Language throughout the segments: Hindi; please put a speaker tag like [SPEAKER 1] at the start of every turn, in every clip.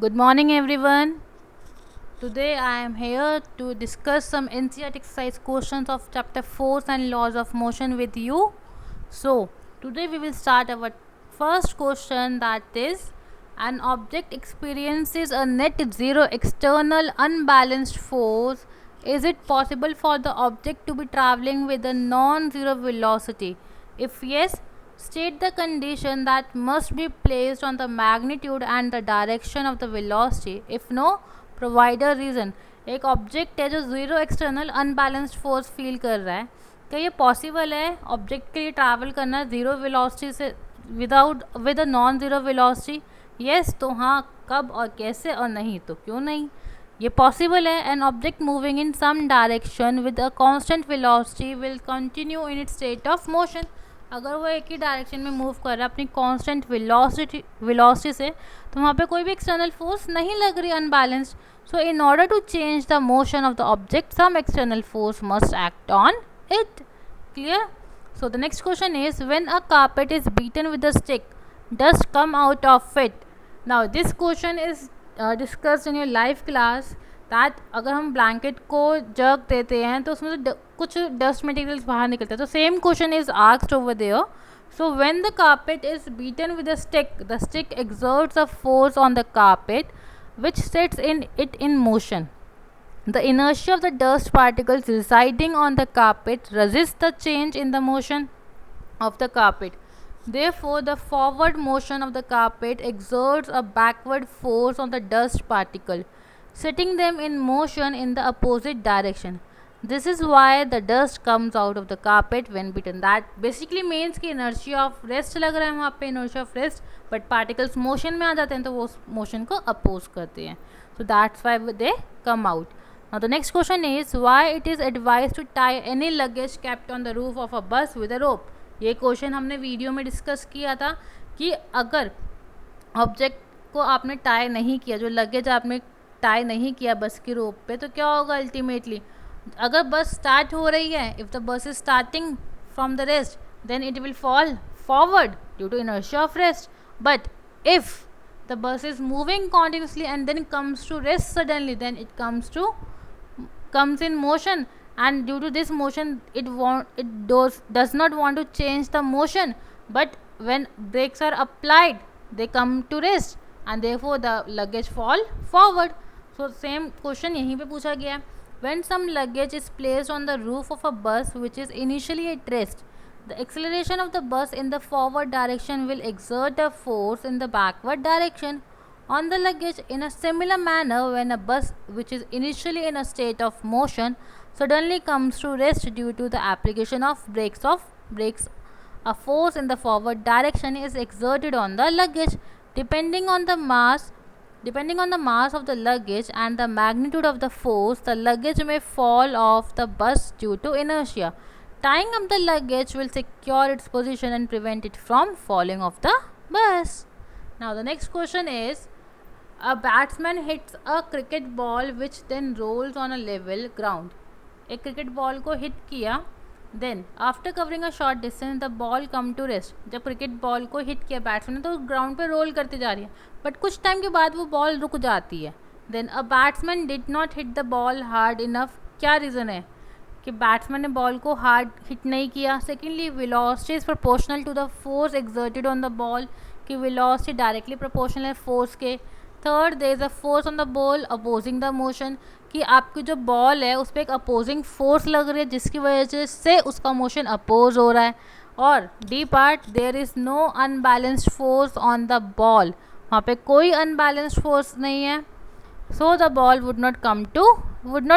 [SPEAKER 1] Good morning, everyone. Today I am here to discuss some NCERT exercise questions of chapter Force and Laws of Motion with you. So, today we will start our first question, that is, an object experiences a net zero external unbalanced force. Is it possible for the object to be traveling with a non-zero velocity? If yes, state the condition that must be placed on the magnitude and the direction of the velocity. If no, provide a reason. एक ऑब्जेक्ट है जो zero external unbalanced force feel कर रहा है, क्या ये पॉसिबल है ऑब्जेक्ट के लिए ट्रैवल करना ज़ीरो वेलोसिटी से with a non zero velocity? Yes, तो हाँ, कब और कैसे, और नहीं तो क्यों नहीं? ये पॉसिबल है. An object moving in some direction with a constant velocity will continue in its state of motion. अगर वो एक ही डायरेक्शन में मूव कर रहा है अपनी कांस्टेंट वेलोसिटी से, तो वहाँ पे कोई भी एक्सटर्नल फोर्स नहीं लग रही unbalanced. So in order to change the motion of the object some external force must act on it. Clear? So the next question is, when a carpet is beaten with a stick, dust come out of it. Now this question is discussed in your live class, that अगर हम ब्लैंकेट को जर्क देते हैं तो उसमें से कुछ डस्ट मटेरियल्स बाहर निकलते हैं. तो same question is asked over there. So when the carpet is beaten with a stick, the stick exerts a force on the carpet which sets it in motion. The inertia of the dust particles residing on the carpet resists the change in the motion of the carpet. Therefore, the forward motion of the carpet exerts a backward force on the dust particle, setting them in motion in the opposite direction. This is why the dust comes out of the carpet when beaten. That basically means कि inertia of rest लग रहा है वहाँ पे, inertia of rest, but particles motion में आ जाते हैं तो वो motion को oppose करते हैं. So that's why they come out. Now the next question is, why it is advised to tie any luggage kept on the roof of a bus with a rope. ये क्वेश्चन हमने वीडियो में डिस्कस किया था कि अगर ऑब्जेक्ट को आपने टाई नहीं किया, जो लगेज आपने टाई नहीं किया बस की रोप पे, तो क्या होगा अल्टीमेटली? अगर बस स्टार्ट हो रही है, if the bus is starting from the rest, then it will fall forward due to inertia of rest. But if the bus is moving continuously and then comes to rest suddenly, then it comes in motion, and due to this motion does not want to change the motion, but when brakes are applied they come to rest and therefore the luggage fall forward. So same question यहीं पे पूछा गया है. When some luggage is placed on the roof of a bus which is initially at rest, the acceleration of the bus in the forward direction will exert a force in the backward direction on the luggage. In a similar manner, when a bus which is initially in a state of motion suddenly comes to rest due to the application of brakes, a force in the forward direction is exerted on the luggage. Depending on the mass of the luggage and the magnitude of the force, the luggage may fall off the bus due to inertia. Tying up the luggage will secure its position and prevent it from falling off the bus. Now the next question is, a batsman hits a cricket ball which then rolls on a level ground. एक क्रिकेट बॉल को हिट किया, then after covering a short distance the ball come to rest. जब क्रिकेट बॉल को हिट किया बैट्समैन ने तो ग्राउंड पे रोल करती जा रही है, बट कुछ टाइम के बाद वो बॉल रुक जाती है. Then a batsman did not hit the ball hard enough. क्या रीज़न है कि बैट्समैन ने बॉल को हार्ड हिट नहीं किया? Secondly, velocity is proportional to the force exerted on the ball, कि वेलोसिटी डायरेक्टली प्रोपोर्शनल है फोर्स के. Third, there is a force on the ball opposing the motion, कि आपकी जो बॉल है उस पर एक अपोजिंग फोर्स लग रही है जिसकी वजह से उसका मोशन अपोज हो रहा है. और D part, there is no unbalanced force on the ball, वहाँ पे कोई अनबैलेंस्ड फोर्स नहीं है. So the ball would not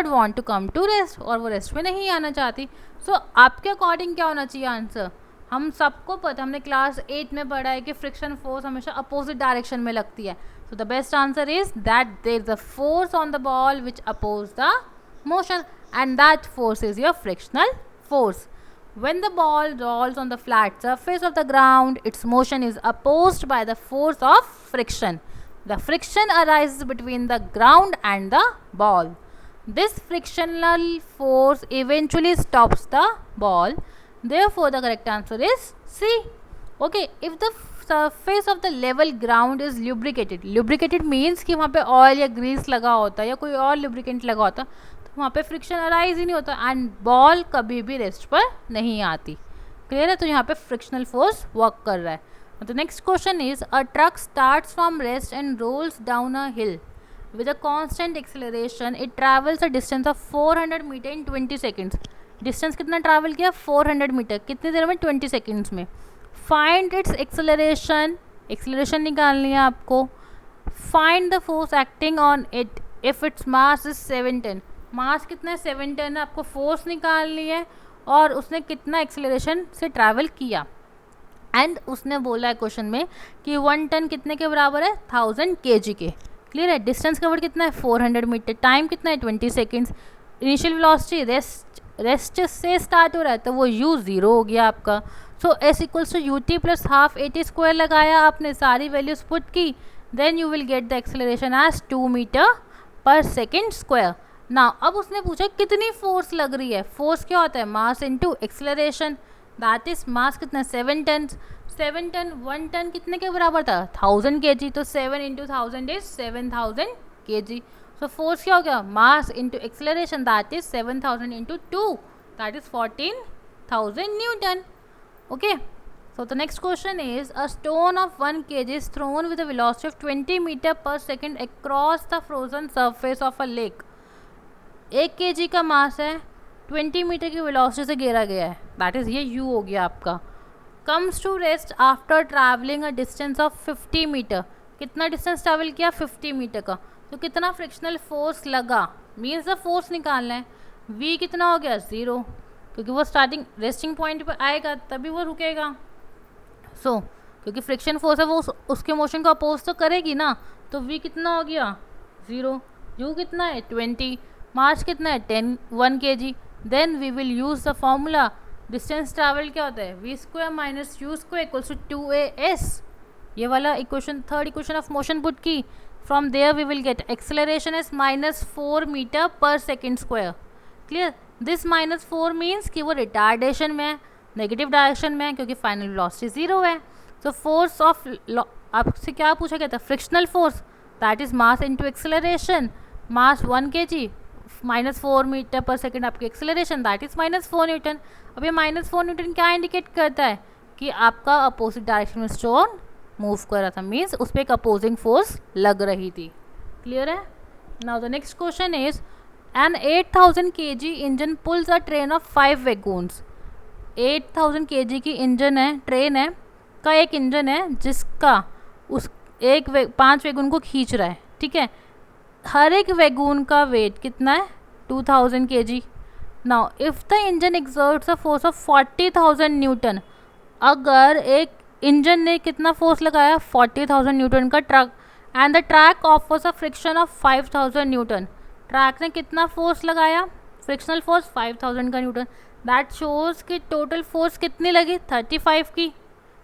[SPEAKER 1] want to come to rest, और वो रेस्ट में नहीं आना चाहती. सो आपके अकॉर्डिंग क्या होना चाहिए आंसर? हम सबको पता, हमने क्लास 8 में पढ़ा है कि फ्रिक्शन फोर्स हमेशा अपोजिट डायरेक्शन में लगती है. So the best answer is that there is a force on the ball which opposes the motion, and that force is your frictional force. When the ball rolls on the flat surface of the ground, its motion is opposed by the force of friction. The friction arises between the ground and the ball. This frictional force eventually stops the ball. Therefore, the correct answer is C. Okay, if the surface of the level ground is lubricated. Lubricated means कि वहाँ पे ऑयल या ग्रीस लगा होता है या कोई और lubricant लगा होता है, तो वहाँ पे फ्रिक्शन अराइज ही नहीं होता एंड बॉल कभी भी रेस्ट पर नहीं आती. क्लियर है? तो यहाँ पे फ्रिक्शनल फोर्स वर्क कर रहा है. The next question is a truck starts from rest and rolls down a hill with a constant acceleration. It travels a distance of 400 metre in 20 seconds. Distance कितना ट्रैवल किया? 400 मीटर. कितनी देर में? 20 सेकेंड्स में. Find its acceleration. एक्सेलरेशन निकालनी है आपको. Find the force acting on it if its mass is 7 ton. Mass कितना है? 7 टन है. आपको फोर्स निकालनी है और उसने कितना एक्सेलरेशन से ट्रैवल किया. एंड उसने बोला है क्वेश्चन में कि 1 टन कितने के बराबर है? 1000 kg के. क्लियर है? डिस्टेंस कवर्ड कितना है? 400 मीटर. टाइम कितना है? 20 सेकेंड्स. इनिशियल वेलोसिटी रेस्ट से स्टार्ट हो रहा है तो वो u 0 हो गया आपका. So s equals to u t plus half a t square लगाया आपने, सारी वैल्यूज पुट की, then you will get the acceleration as 2 metre पर सेकेंड स्क्वायर. नाउ अब उसने पूछा कितनी फोर्स लग रही है. फोर्स क्या होता है? Mass into acceleration. That is मास कितना? 7 टन. 7 टन 1 टन कितने के बराबर था? 1000 kg. तो 7 into 1000 is 7000 kg. So force क्या हो गया? Mass into acceleration, that is 7000 into 2, that is 14000 newton. Okay. So the next question is a stone of 1 kg is thrown with a velocity of 20 meter पर second across the frozen surface of a lake. 1 kg का मास है, 20 मीटर की वेलोसिटी से घेरा गया है, दैट इज ये u हो गया आपका. Comes to rest after travelling a distance of 50 metre. कितना डिस्टेंस ट्रैवल किया? 50 मीटर का. तो कितना फ्रिक्शनल फोर्स लगा? मीन्स द फोर्स निकालना है. v कितना हो गया? 0, क्योंकि वो स्टार्टिंग रेस्टिंग पॉइंट पर आएगा तभी वो रुकेगा. सो क्योंकि फ्रिक्शन फोर्स है वो उसके मोशन को अपोज तो करेगी ना, तो v कितना हो गया? 0. u कितना है? 20. मास कितना है? 1 kg. Then we will use the formula. Distance travel क्या होता है? v square minus u square equals to 2as. ये वाला equation, third equation of motion put की. From there we will get acceleration is -4 metre पर second square. Clear? This -4 means कि वो रिटार्डेशन में है, नेगेटिव डायरेक्शन में है, क्योंकि फाइनल वेलोसिटी 0 है. सो फोर्स ऑफ आपसे क्या पूछा गया था? Frictional force, that is mass into acceleration. Mass 1 kg -4 metre पर सेकेंड आपकी एक्सेलरेशन, दैट इज -4 न्यूटन. अब ये -4 न्यूटन क्या इंडिकेट करता है? कि आपका अपोजिट डायरेक्शन में स्टोन मूव कर रहा था, मीन्स उस पर एक अपोजिंग फोर्स लग रही थी. क्लियर है? Now the next question is N 8000 kg engine pools a train of 5 wagons. 8000 kg की इंजन है, ट्रेन है का एक इंजन है जिसका उस 5 वैगन को खींच रहा है. ठीक है? हर एक वैगन का वेट कितना है? 2000 kg. Now if the engine exerts a force of 40,000 Newton. अगर एक इंजन ने कितना फोर्स लगाया? 40,000 न्यूटन का truck, and the track offers a friction of 5000 Newton. Track ने कितना फोर्स लगाया? फ्रिक्शनल फोर्स 5000 का न्यूटन. दैट शोज कि टोटल फोर्स कितनी लगी? 35 की.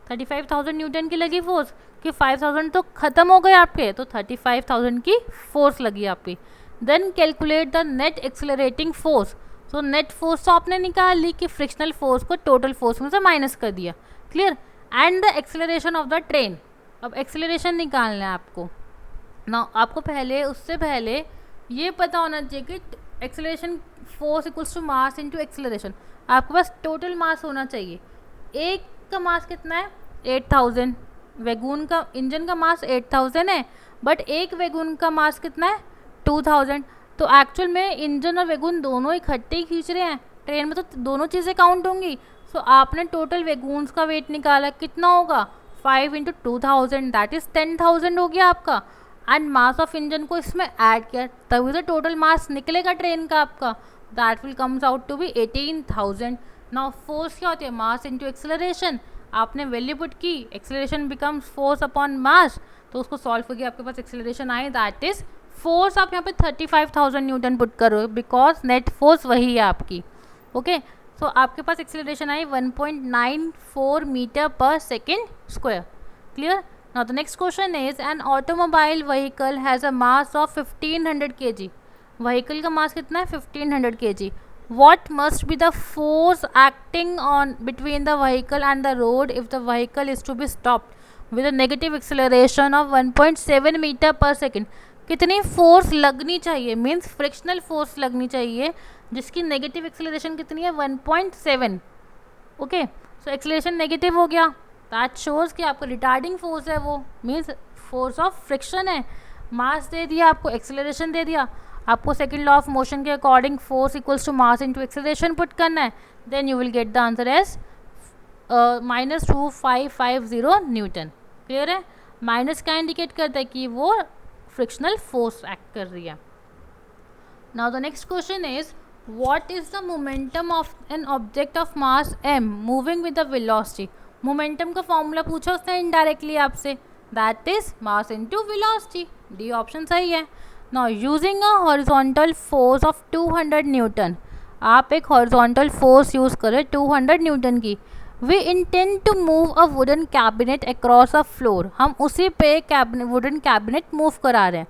[SPEAKER 1] 35,000 न्यूटन की लगी फोर्स, कि 5000 तो ख़त्म हो गए आपके, तो 35,000 की फोर्स लगी आपकी. Then calculate the net accelerating force. तो नेट फोर्स तो आपने निकाल ली कि फ्रिक्शनल फोर्स को टोटल फोर्स में से माइनस कर दिया. Clear? And the acceleration of the train. अब एक्सेलरेशन निकालना है आपको ना. आपको पहले, उससे पहले ये पता होना चाहिए कि acceleration force equals to mass into acceleration. आपके पास टोटल मास होना चाहिए. एक का मास कितना है? 8000. वैगन का, इंजन का मास 8000 है, बट एक वैगन का मास कितना है? 2000. तो एक्चुअल में इंजन और वैगन दोनों इकट्ठे ही खींच रहे हैं. ट्रेन में तो दोनों चीज़ें काउंट होंगी. सो आपने टोटल वैगन्स का वेट निकाला, कितना होगा? 5 इंटू 2000, दैट इज 10,000 हो गया आपका. एंड मास ऑफ इंजन को इसमें ऐड किया, तभी तो टोटल मास निकलेगा ट्रेन का आपका. That will comes out to be 18,000. Now force क्या होती है? Mass into acceleration. आपने वैल्यू पुट की, acceleration becomes force upon mass, तो उसको सॉल्व करके आपके पास एक्सेलरेशन आए, दैट इज फोर्स. आप यहाँ पे 35,000 न्यूटन पुट करो, बिकॉज नेट फोर्स वही है आपकी. ओके. सो आपके पास एक्सेलरेशन आई 1.94 मीटर पर second square. Clear? Now the next question is an automobile vehicle has a mass of 1500 kg. Vehicle का मास कितना है? 1500 kg. What must be the force acting on between the vehicle and the road if the vehicle is to be stopped? With a negative acceleration of 1.7 metre पर सेकेंड। कितनी फोर्स लगनी चाहिए, मीन्स फ्रिक्शनल फोर्स लगनी चाहिए जिसकी नेगेटिव एक्सेलरेशन कितनी है 1.7। ओके, सो एक्सेलरेशन नेगेटिव हो गया, दैट शोज कि आपका रिटार्डिंग फोर्स है वो, मीन्स फोर्स ऑफ फ्रिक्शन है। मास दे दिया आपको, एक्सेलरेशन दे दिया आपको, सेकंड लॉ ऑफ मोशन के according force equals to mass into acceleration put करना है, then you will get the answer as -2550 newton. Clear है? माइनस क्या इंडिकेट करता है कि वो फ्रिक्शनल फोर्स एक्ट कर रही है। Now the next question is what is the momentum of an object of mass m moving with the velocity। Momentum का फॉर्मूला पूछा उसने इनडायरेक्टली आपसे, that is mass into velocity. D option सही है। Now using a horizontal force of 200 newton, आप एक हॉरिजॉन्टल फोर्स यूज करें 200 न्यूटन की। We intend to move a wooden cabinet across a floor, हम उसी पे वुडन कैबिनेट मूव करा रहे हैं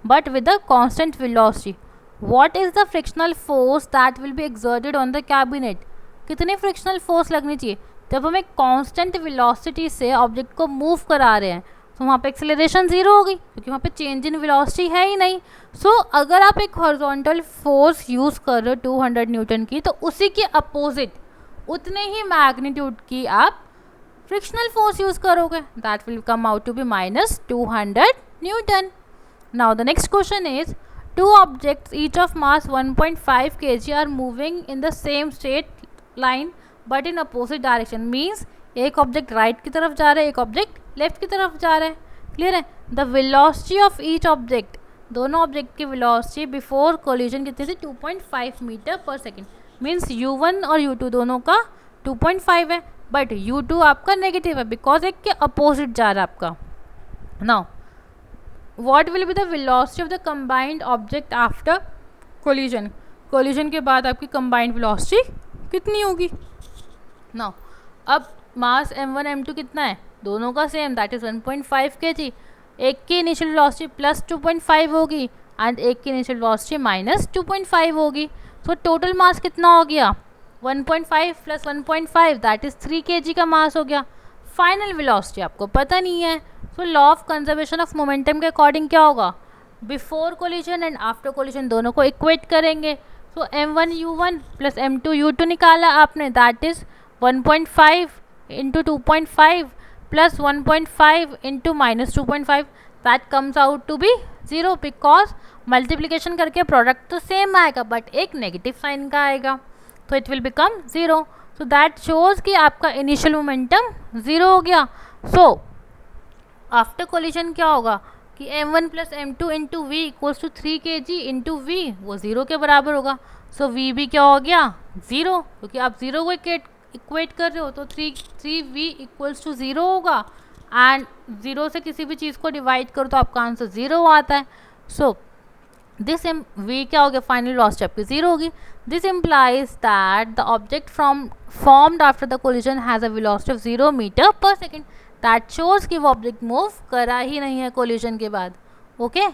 [SPEAKER 1] but with a constant velocity. What is the frictional force that will be exerted on the cabinet? कितनी फ्रिक्शनल फोर्स लगनी चाहिए जब हम एक कांस्टेंट वेलोसिटी से ऑब्जेक्ट को मूव करा रहे हैं? तो वहाँ पे एक्सेलरेशन जीरो होगी क्योंकि वहाँ पे चेंज इन वेलोसिटी है ही नहीं। सो अगर आप एक हॉरिजॉन्टल फोर्स यूज़ कर रहे हो 200 न्यूटन की, तो उसी के अपोजिट उतने ही मैग्नीट्यूड की आप फ्रिक्शनल फोर्स यूज़ करोगे, that will come out to be -200 newton. Now the next question is two objects each of mass 1.5 kg are moving in the same straight line but in opposite direction। means एक ऑब्जेक्ट राइट की तरफ जा रहा है, एक ऑब्जेक्ट लेफ्ट की तरफ जा रहा है। क्लियर है? The velocity of each object, दोनों ऑब्जेक्ट की वेलोसिटी बिफोर कोलिजन कितनी थी 2.5 मीटर पर सेकेंड। मीन्स u1 और u2 दोनों का 2.5 है, बट u2 आपका नेगेटिव है बिकॉज एक के अपोजिट जा रहा है आपका। Now what will be the velocity of the combined object after collision? collision के बाद आपकी combined velocity कितनी होगी? now अब मास m1 m2 कितना है, दोनों का सेम, दैट इज 1.5 kg। एक की इनिशियल वेलोसिटी प्लस 2.5 होगी एंड एक की इनिशियल वेलोसिटी माइनस 2.5 होगी। सो टोटल मास कितना हो गया 1.5 प्लस 1.5 दैट इज 3 kg का मास हो गया। फाइनल वेलोसिटी आपको पता नहीं है, so law of conservation of momentum के अकॉर्डिंग क्या होगा, before collision and after collision दोनों को इक्वेट करेंगे। सो m1 u1 plus m2 u2 निकाला आपने, that is 1.5 into 2.5 plus 1.5 into minus 2.5, that comes out to be 0 because multiplication करके प्रोडक्ट तो सेम आएगा बट एक नेगेटिव साइन का आएगा, तो it will become 0। So that shows कि आपका इनिशियल मोमेंटम 0 हो गया। सो आफ्टर कोलिजन क्या होगा कि m1 plus m2 into v equals to 3 kg into v, वो 0 के बराबर होगा। सो v भी क्या हो गया 0, क्योंकि आप 0 को इक्वेट कर रहे हो, तो 3v इक्वल्स टू 0 होगा एंड 0 से किसी भी चीज़ को डिवाइड करो तो आपका आंसर 0 आता है। सो दिस v क्या हो गया, फाइनल वेलोसिटी आपकी 0 होगी। This implies that the object formed after the collision has a velocity of 0 metre पर सेकेंड। दैट शोज कि वो ऑब्जेक्ट मूव करा ही नहीं है कोलिजन के बाद। Okay,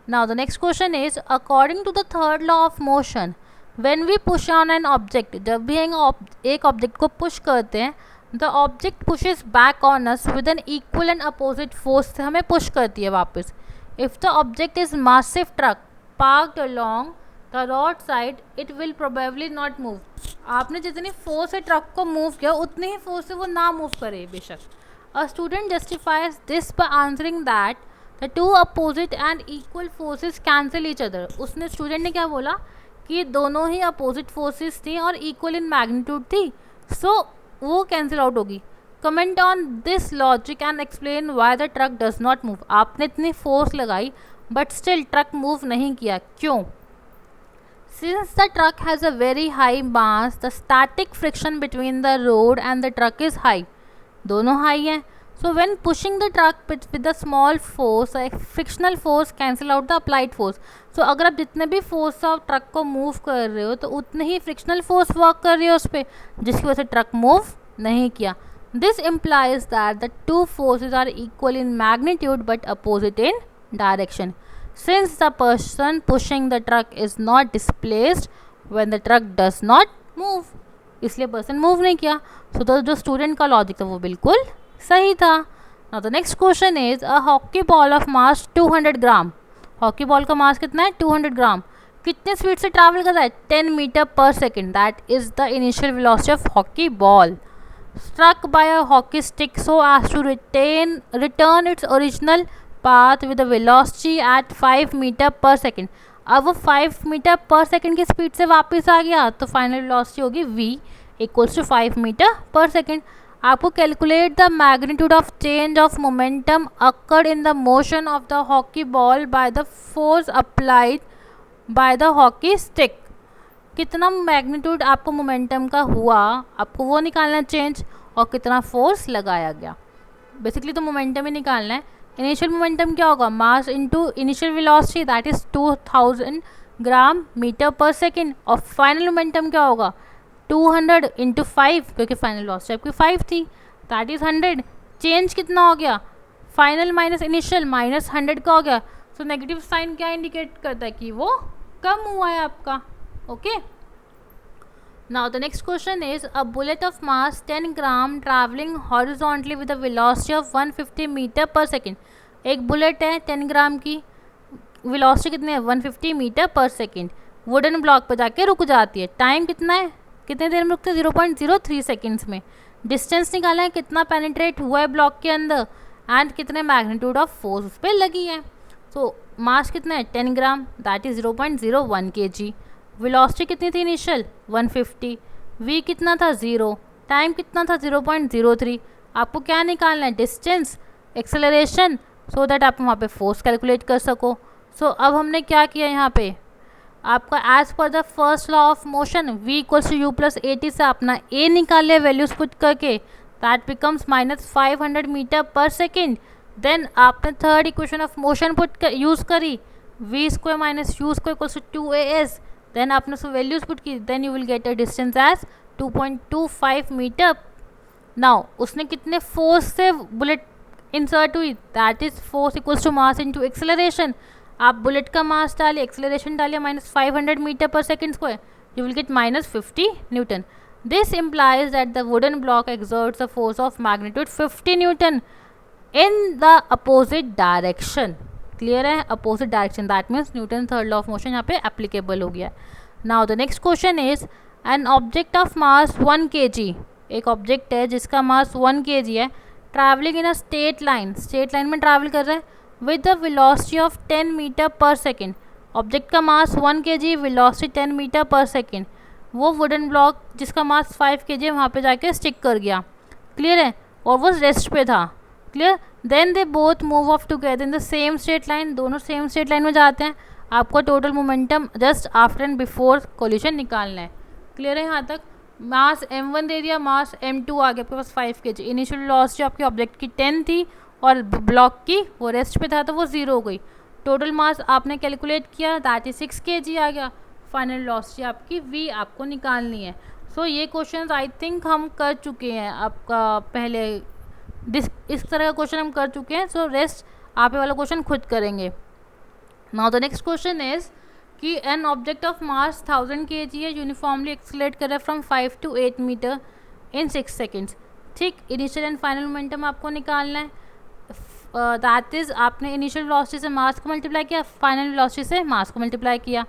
[SPEAKER 1] now the next question is according to the third law of motion, when we push on an object, जब भी एक ऑब्जेक्ट को पुश करते हैं, the object pushes back on us with an equal and opposite force से हमें पुश करती है वापस। If the object is massive truck parked along the road side it will probably not move. आपने जितनी फोर्स से ट्रक को मूव किया उतनी ही फोर्स से वो ना मूव करे बेशक। A student justifies this by answering that the two opposite and equal forces cancel each other। उसने स्टूडेंट ने क्या बोला कि दोनों ही अपोजिट फोर्सेस थी और इक्वल इन मैग्नीट्यूड थी, सो वो कैंसिल आउट होगी। Comment on this logic and explain why the truck does not move. आपने इतनी फोर्स लगाई बट स्टिल ट्रक मूव नहीं किया, क्यों? Since the truck has a very high mass, the static friction between the road and the truck is high। दोनों हाई हैं। So when pushing the truck with the small force, frictional force cancel out the applied force. So अगर आप जितने भी फोर्स ऑफ ट्रक को मूव कर रहे हो तो उतने ही फ्रिक्शनल फोर्स वर्क कर रही हो उस पर, जिसकी वजह से ट्रक मूव नहीं किया। This implies that the two forces are equal in magnitude but opposite in direction. Since the person pushing the truck is not displaced when the truck does not move, इसलिए पर्सन मूव नहीं किया। सो जो स्टूडेंट का लॉजिक था वो बिल्कुल सही था। Now the next question is a hockey ball of mass 200 gram. Hockey ball का मास कितना है? 200 ग्राम. कितने स्पीड से ट्रैवल कर रहा है? 10 मीटर पर second. That is the initial velocity of hockey ball. Struck by a hockey stick so as to return its original path with a velocity at 5 metre पर सेकेंड. अब वो 5 मीटर पर सेकेंड की स्पीड से वापस आ गया तो फाइनल वेलोसिटी होगी v इक्वल्स टू 5 मीटर पर सेकेंड. आपको calculate the magnitude of change of momentum occurred in the motion of the hockey ball by the force applied by the hockey stick. कितना मैग्नीट्यूड आपको मोमेंटम का हुआ, आपको वो निकालना चेंज, और कितना फोर्स लगाया गया. बेसिकली तो मोमेंटम ही निकालना है. इनिशियल मोमेंटम क्या होगा? Mass into initial velocity that is 2000 gram metre पर सेकेंड. और फाइनल मोमेंटम क्या होगा? 200 इंटू 5, क्योंकि फाइनल वेलोसिटी आपकी 5 थी, दैट इज 100. चेंज कितना हो गया? फाइनल माइनस इनिशियल माइनस 100 का हो गया. सो नेगेटिव साइन क्या इंडिकेट करता है? कि वो कम हुआ है आपका. Okay. Now the next question is a bullet of mass 10 gram traveling horizontally with a velocity of 150 metre पर सेकेंड. एक बुलेट है 10 ग्राम की, वेलोसिटी कितनी है? 150 मीटर पर सेकेंड. वुडन ब्लॉक पर जाके रुक जाती है. टाइम कितना है? कितने देर में रुकते हैं? 0.03 सेकेंड्स में. डिस्टेंस निकाला है, कितना पेनिट्रेट हुआ है ब्लॉक के अंदर, एंड कितने मैग्नीट्यूड ऑफ फोर्स उस पर लगी है. सो मास कितना है? 10 ग्राम, दैट इज 0.01 kg. वेलोसिटी कितनी थी इनिशियल? 150. v कितना था? 0. टाइम कितना था? 0.03. आपको क्या निकालना है? डिस्टेंस, एक्सेलरेशन, सो दैट आप वहाँ पे फोर्स कैलकुलेट कर सको. सो अब हमने क्या किया यहाँ पे? आपका as per the first law of motion v equals to u plus AT से अपना a निकाल लिया वैल्यूज पुट करके, दैट बिकम्स -500 मीटर पर सेकेंड. देन आपने third equation of motion put use करी, v square minus u square equals to 2as. Then आपने उसको वैल्यूज पुट की, then you will get a distance as 2.25 metre. Now उसने कितने फोर्स से बुलेट इंसर्ट हुई? That is force equals to mass into acceleration. आप बुलेट का मास डालिए, एक्सेलरेशन डालिए -500 मीटर पर second square, you will get -50 newton. This implies that the wooden block exerts a force of magnitude 50 newton in the opposite direction. Clear है? Opposite direction, that means newton third law of motion यहाँ पे एप्लीकेबल हो गया. Now the next question is an object of mass 1 kg. एक ऑब्जेक्ट है जिसका मास 1 kg है, travelling in a straight line, straight line में ट्रैवल कर रहा है with the velocity of 10 metre पर सेकेंड. ऑब्जेक्ट का मास 1 kg, वेलोसिटी 10 मीटर पर सेकेंड. वो वुडन ब्लॉक जिसका मास 5 kg है वहाँ पे जाके स्टिक कर गया. क्लियर है? और वो रेस्ट पे था. Clear? Then they both move off together in the same straight line. दोनों सेम स्ट्रेट लाइन में जाते हैं. आपको total momentum just after and before collision निकालना है. क्लियर है यहाँ तक? मास m1 दे दिया, मास m2 आ गया आपके पास 5 kg. इनिशियल वेलोसिटी आपके ऑब्जेक्ट की 10 थी और ब्लॉक की वो रेस्ट पे था तो वो 0 हो गई. टोटल मास आपने कैलकुलेट किया, दैट इज 6 kg आ गया. फाइनल वेलोसिटी आपकी v आपको निकालनी है. सो ये क्वेश्चन आई थिंक हम कर चुके हैं आपका पहले. इस तरह का क्वेश्चन हम कर चुके हैं. सो रेस्ट आप ये वाला क्वेश्चन खुद करेंगे. Now the next question is कि an object of mass 1000 kg है, यूनिफॉर्मली एक्सेलरेट कर रहा है from 5 to 8 metre in 6 seconds. ठीक, इनिशियल एंड फाइनल मोमेंटम आपको निकालना है. दैट इज आपने इनिशियल वेलोसिटी से मास को मल्टीप्लाई किया, फाइनल वेलोसिटी से मास को मल्टीप्लाई किया.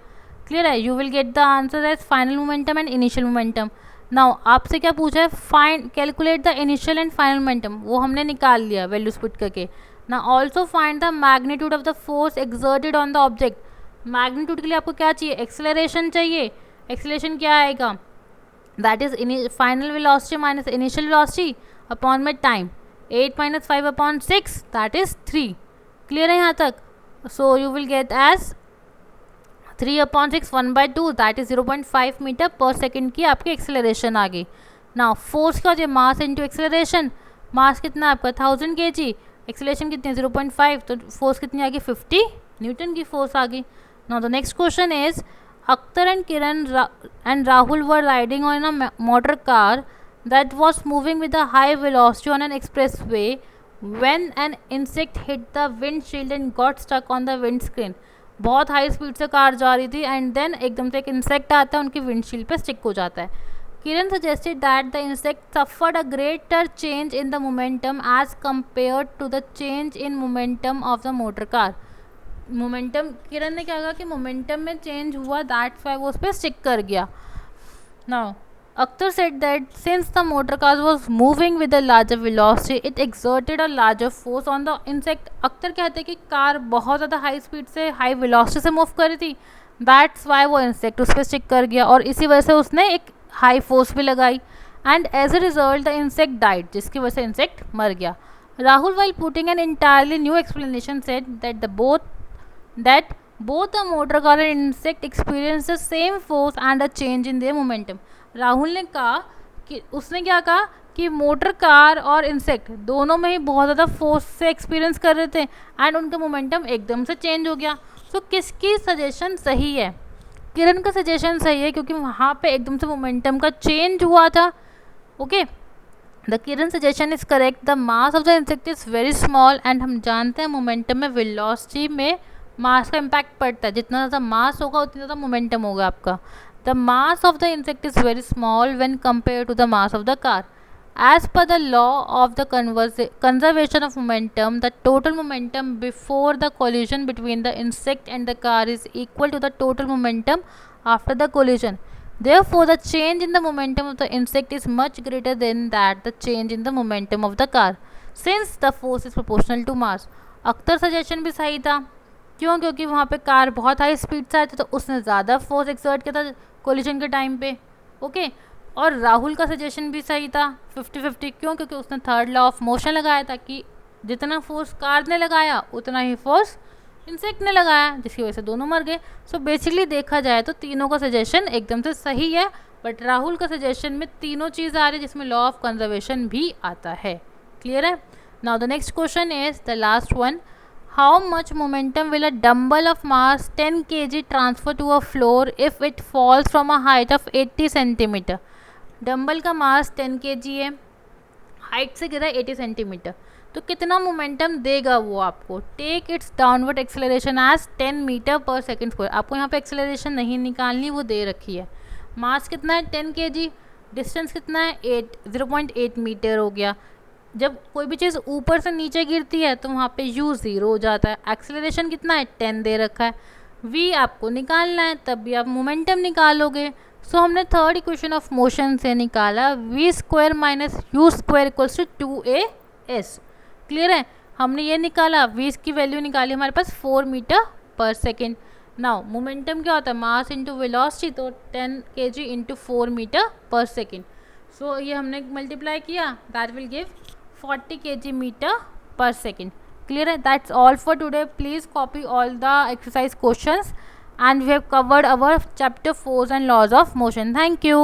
[SPEAKER 1] क्लियर है? You will get the answer as final momentum and initial momentum. Now आपसे क्या पूछा है? Find calculate the initial and final momentum. वो हमने निकाल लिया वैल्यूज पुट करके. Now also find the magnitude of the force exerted on the object. Magnitude के लिए आपको क्या चाहिए? एक्सेलरेशन चाहिए. एक्सेलरेशन क्या आएगा? That is final velocity minus initial velocity upon में time. 8 - 5 upon 6 that is 3. Clear है यहाँ तक? So you will get as 3/6 1/2 that is 0.5 metre पर सेकेंड की आपकी एक्सेलरेशन आ गई. नाउ फोर्स क्या हो जाए? मास इंटू एक्सेलरेशन. मास कितना आपका 1000 kg, एक्सेलरेशन कितनी 0.5, तो फोर्स कितनी आ गई? 50 न्यूटन की फोर्स आ गई. Now the next question is Akhtar and Kiran and Rahul were riding on a motor car that was moving with a high velocity on an expressway when an insect hit the windshield and got stuck on the windscreen. बहुत हाई स्पीड से कार जा रही थी एंड देन एकदम से एक इंसेक्ट आता है, उनकी विंडशील्ड पे स्टिक हो जाता है. Kiran suggested that the insect suffered a greater change in the momentum as compared to the change in momentum of the motor car. Momentum, Kiran ने क्या कहा कि मोमेंटम में चेंज हुआ, दैट्स वाई वो उस पर स्टिक कर गया. Now Akhtar said that since the motor car was moving with a larger velocity, it exerted a larger force on the insect. Akhtar कहते हैं कि कार बहुत ज़्यादा हाई स्पीड से, हाई वेलोसिटी से मूव कर रही थी, दैट्स वाई वो इंसेक्ट उस पर स्टिक कर गया और इसी वजह से उसने एक हाई फोर्स भी लगाई. And as a result the insect died, जिसकी वजह से इंसेक्ट मर गया. Rahul while putting an entirely new explanation said that both the motor car and insect experienced the same force and a change in their momentum. Rahul ने कहा कि उसने क्या कहा कि मोटर कार और इंसेक्ट दोनों में ही बहुत ज़्यादा फोर्स से एक्सपीरियंस कर रहे थे एंड उनका मोमेंटम एकदम से चेंज हो गया. सो किसकी सजेशन सही है? किरण का सजेशन सही है क्योंकि वहाँ पे एकदम से मोमेंटम का चेंज हुआ था. Okay, the Kiran suggestion is correct. The mass of the insect is very small and हम जानते हैं मोमेंटम में वेलोसिटी में मास का इम्पैक्ट पड़ता है. जितना ज़्यादा मास होगा उतना ज़्यादा मोमेंटम होगा आपका. The mass of the insect is very small when compared to the mass of the car. As per the law of the conservation of momentum, the total momentum before the collision between the insect and the car is equal to the total momentum after the collision. Therefore, the change in the momentum of the insect is much greater than that the change in the momentum of the car, since the force is proportional to mass. Akhtar suggestion भी सही था. क्यों? क्योंकि वहाँ पे कार बहुत हाई स्पीड से आए थे तो उसने ज़्यादा फोर्स एक्सर्ट किया था कोलिजन के टाइम पे. ओके, और राहुल का सजेशन भी सही था 50-50. क्यों? क्योंकि उसने थर्ड लॉ ऑफ मोशन लगाया था कि जितना फोर्स कार ने लगाया उतना ही फोर्स इंसेक्ट ने लगाया, जिसकी वजह से दोनों मर गए. सो बेसिकली देखा जाए तो तीनों का सजेशन एकदम से सही है, बट राहुल का सजेशन में तीनों चीज़ आ रही है जिसमें लॉ ऑफ कंजर्वेशन भी आता है. क्लियर है? Now the next question is the last one. How much momentum will a dumbbell of mass 10 kg transfer to a floor if it falls from a height of 80 cm? Dumbbell का मास 10 kg है, हाइट से गिरा 80 सेंटीमीटर, तो कितना मोमेंटम देगा वो आपको? Take its downward acceleration as 10 metre पर सेकेंड स्क्वायर. आपको यहाँ पे एक्सेलरेशन नहीं निकालनी, वो दे रखी है. मास कितना है? 10 kg. डिस्टेंस कितना है? 0.8 मीटर हो गया. जब कोई भी चीज़ ऊपर से नीचे गिरती है तो वहाँ पे u 0 हो जाता है. एक्सेलरेशन कितना है? 10 दे रखा है. v आपको निकालना है, तब भी आप मोमेंटम निकालोगे. सो हमने थर्ड इक्वेशन ऑफ मोशन से निकाला v square minus u square equals to 2as. Clear है? हमने ये निकाला, v की वैल्यू निकाली हमारे पास 4 मीटर पर सेकेंड. नाउ मोमेंटम क्या होता है? मास इंटू वेलोसिटी, तो 10 kg इंटू 4 मीटर पर सेकेंड. सो ये हमने मल्टीप्लाई किया, that will give 40 kg meter per second. Clear? That's all for today. Please copy all the exercise questions and we have covered our chapter 4 and laws of motion. Thank you.